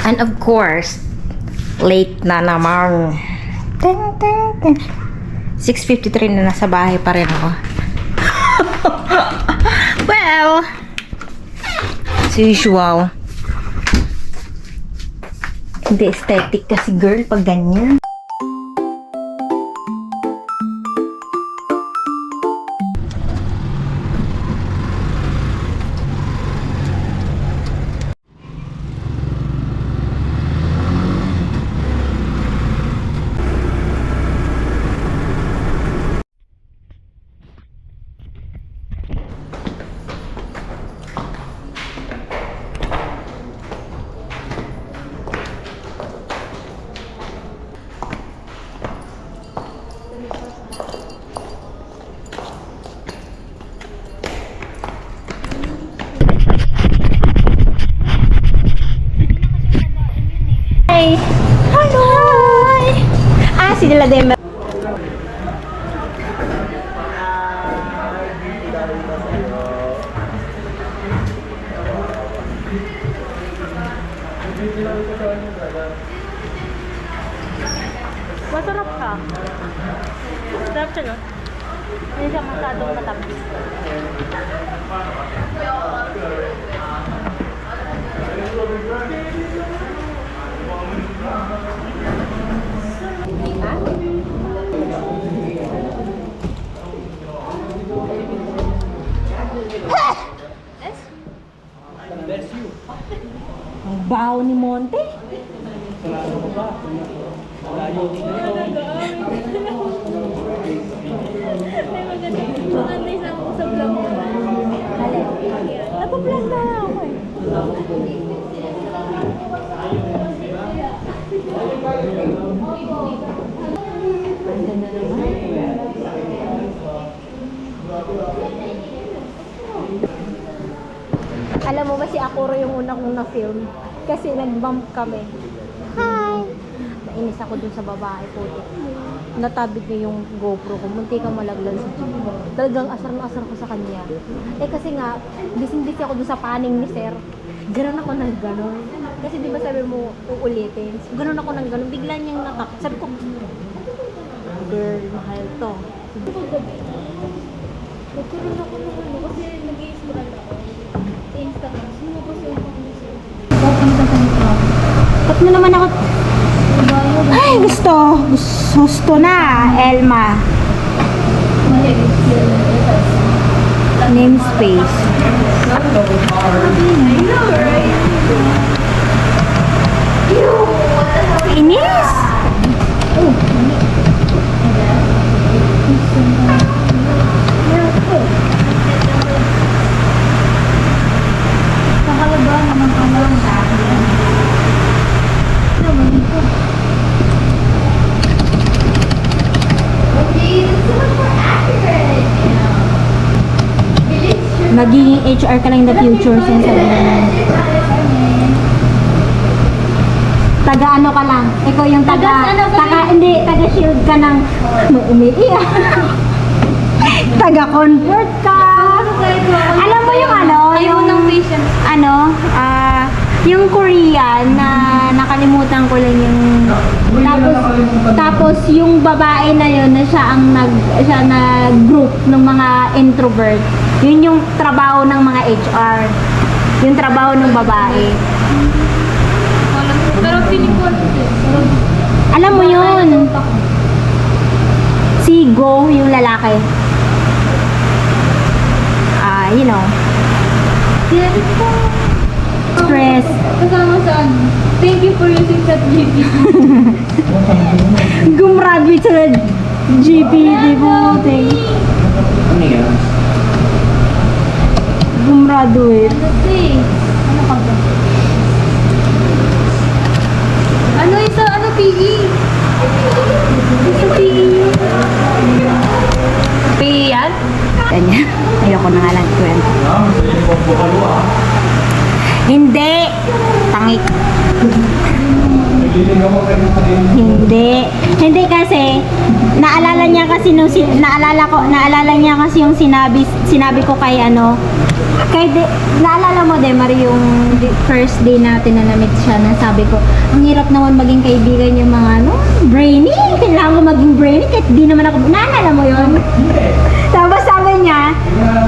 And of course, late na naman. 6:53 na, nasa bahay pa rin ako. Well, as usual. Hindi aesthetic kasi girl pag ganyan. Hello! Ah, si Dila Demba. Masarap ka. Sarap siya, no? Hindi siya masyadong matamis. Ang baho ni Monte. Maganda isang sa vlog mo. Nag-vlog na ako eh. Ang ganda naman. Alam mo ba si Akuro yung una kong na-film? Kasi nag-bump kami. Hi! Nainis ako dun sa babae po. Natabig niya yung GoPro ko. Munti ka malaglag sa jeep. Talagang asar na asar ko sa kanya. Eh kasi nga, busy-busy ako dun sa paning ni Sir. Ganon ako ng ganon. Kasi di ba sabi mo, uulitin. Ganon ako ng ganon. Bigla niyang nakak. Sabi ko, girl, mahal to. Nagkaroon ako ng ano. Kasi nag-i-scroll ako. Instagram. Sino ba sa Ba't mo naman ako... Ay, gusto na, Elma. Namespace. Inis! Kakalaba naman ka lang sa akin. Naman ito. Magiging HR ka lang in the future, sinasabi naman. Taga ano ka lang? Ikaw yung hindi, taga shield ka ng umiiyak. Taga convert ka. Alam mo yung ano? Ayaw ng patience. Yung Korean na nakalimutan ko lang yung tapos yung babae na yun na siya nag-group ng mga introvert. Yun yung trabaho ng mga HR. Yung trabaho ng babae. Pero feeling ko Alam mo yun. Si Go, yung lalaki. You know. Stress. kasama sa ano. Thank you for using ChatGPT. Gumraduate sa GPT po. Ano yan? Gumraduate. Kasi, ano ka ba? Ano isa? Ano PE? Isa PE. PE yan? Kanya. Ayoko na nga lang kwento. Hindi. Tangik. Hindi. Hindi kasi naalala niya kasi naalala niya kasi yung sinabi ko kay naalala mo Demar yung first day natin na na-meet siya, na sabi ko, ang hirap naman maging kaibigan yung mga ano, brainy. Kailangan ko maging brainy kahit di naman ako, naalala mo yun? Tapos sabi niya,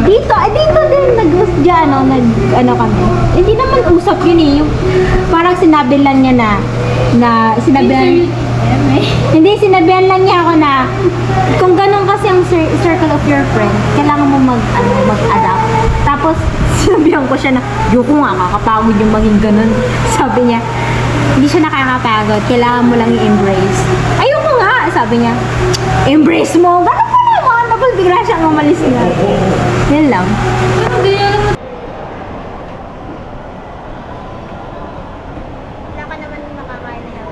dito din kami. Hindi naman usap yun eh. Parang sinabi lang niya sinabihan, hindi, sinabihan lang niya ako na kung ganun kasi ang circle of your friend, kailangan mo mag-adapt. Tapos, sinabihan ko siya na, yoko nga, kakapagod yung maging ganun. Sabi niya, hindi siya nakakapagod, kailangan mo lang i-embrace. Ayoko nga, sabi niya, embrace mo, ganun pa naman. Tapos bigla siyang umalis na. Yan lang. Wala ka naman makakain na.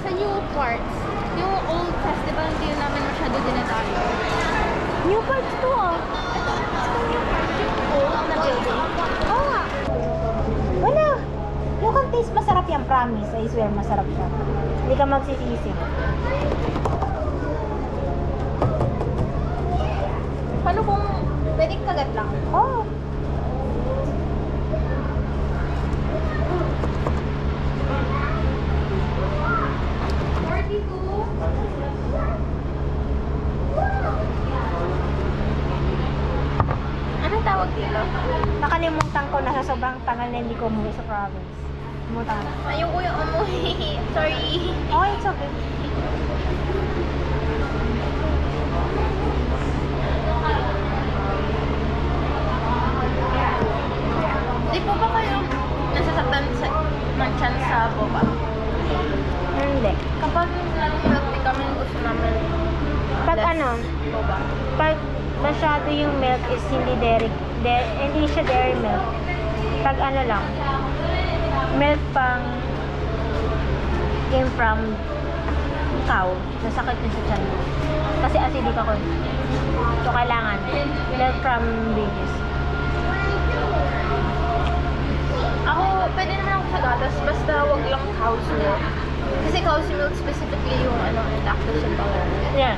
Sa new parts, yung old festival hindi namin masyado dinadayo. New parts to ah. Old na building. Oo nga. Wala. Yung kung taste masarap yan, promise. I swear, masarap siya. Hindi ka magsisisi. Paano kung pwedeng kagat lang? Oo. Anong tawag dito? Nakalimutan ko na sa sobrang tagal na hindi ko umuwi sa province. Limutan ko na. Ayoko yung umuwi. Sorry. Oh, it's okay. Di po ba kayo nasasaktan sa manchan sa boba? Hindi. Kapag lalong healthy kami, gusto namin Pag less ano, boba. pag masyado yung milk is hindi hindi siya dairy milk. Pag ano lang, milk pang came from cow, nasakit din sa tiyan mo. Kasi acidic ako. So, kailangan milk from babies. Ako, pwede naman ako sa gatas, basta wag lang cow's milk. Kasi cow's milk specifically yung lactose intolerant. Yeah.